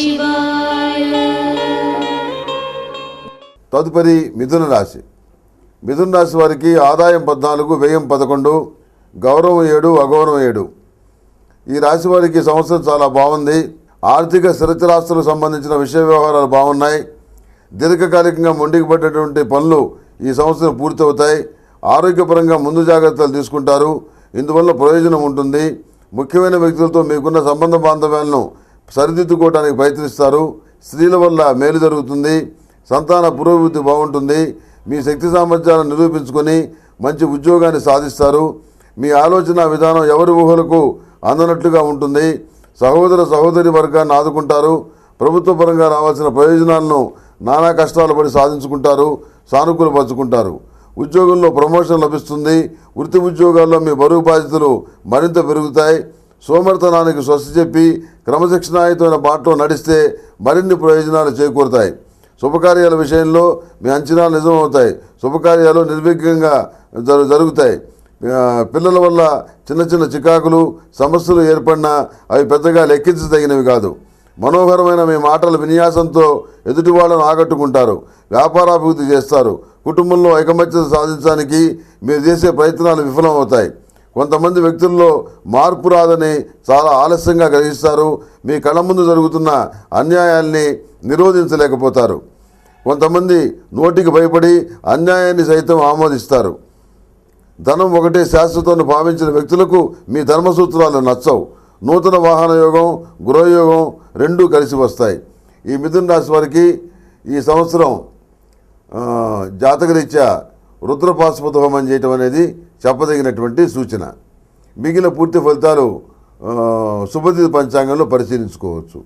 శివాయ. తదుపరి మిథున రాశి. మిథున రాశి వారికి ఆదాయం 14, వ్యయం 11, గౌరవం 7, అగౌరవం 7. ఈ రాశి వారికి సంవత్సరం చాలా బాగుంది. ఆర్థిక స్థిరచరాస్తులకు సంబంధించిన విషయ వ్యవహారాలు బాగున్నాయి. దీర్ఘకాలికంగా మొండికి పడ్డటువంటి పనులు ఈ సంవత్సరం పూర్తవుతాయి. ఆరోగ్యపరంగా ముందు జాగ్రత్తలు తీసుకుంటారు. ఇందువల్ల ప్రయోజనం ఉంటుంది. ముఖ్యమైన వ్యక్తులతో మీకున్న సంబంధ బాంధవ్యాలను సరిదిద్దుకోవడానికి ప్రయత్నిస్తారు. స్త్రీల వల్ల మేలు జరుగుతుంది. సంతాన పురోభివృద్ధి బాగుంటుంది. మీ శక్తి సామర్థ్యాలను నిరూపించుకొని మంచి ఉద్యోగాన్ని సాధిస్తారు. మీ ఆలోచన విధానం ఎవరి ఊహలకు అందనట్లుగా ఉంటుంది. సహోదర సహోదరి వర్గాన్ని ఆదుకుంటారు. ప్రభుత్వ పరంగా రావాల్సిన ప్రయోజనాలను నానా కష్టాలు పడి సాధించుకుంటారు. సానుకూలపరుచుకుంటారు. ఉద్యోగంలో ప్రమోషన్ లభిస్తుంది. వృత్తి ఉద్యోగాల్లో మీ బరువు బాధ్యతలు మరింత పెరుగుతాయి. సోమరితనానికి స్వస్తి చెప్పి క్రమశిక్షణాయుతమైన బాటలో నడిస్తే మరిన్ని ప్రయోజనాలు చేకూరుతాయి. శుభకార్యాల విషయంలో మీ అంచనాలు నిజమవుతాయి. శుభకార్యాలు నిర్విఘ్నంగా జరుగుతాయి. పిల్లల వల్ల చిన్న చిన్న చికాకులు సమస్యలు ఏర్పడినా అవి పెద్దగా లెక్కించదగినవి కాదు. మనోహరమైన మీ మాటల విన్యాసంతో ఎదుటి వాళ్ళను ఆకట్టుకుంటారు. వ్యాపారాభివృద్ధి చేస్తారు. కుటుంబంలో ఐకమత్యత సాధించడానికి మీరు చేసే ప్రయత్నాలు విఫలమవుతాయి. కొంతమంది వ్యక్తుల్లో మార్పు రాదని చాలా ఆలస్యంగా గ్రహిస్తారు. మీ కళ్ళ ముందు జరుగుతున్న అన్యాయాల్ని నిరోధించలేకపోతారు. కొంతమంది నోటికి భయపడి అన్యాయాన్ని సైతం ఆమోదిస్తారు. ధనం ఒకటే శాశ్వతాన్ని భావించిన వ్యక్తులకు మీ ధర్మసూత్రాలు నచ్చవు. నూతన వాహన యోగం, గృహయోగం రెండూ కలిసి వస్తాయి. ఈ మిథున రాశి వారికి ఈ సంవత్సరం జాతకరీత్యా రుద్రపాశుపత హోమం చేయటం అనేది చెప్పదగినటువంటి సూచన. మిగిలిన పూర్తి ఫలితాలు శుభతిథి పంచాంగంలో పరిశీలించుకోవచ్చు.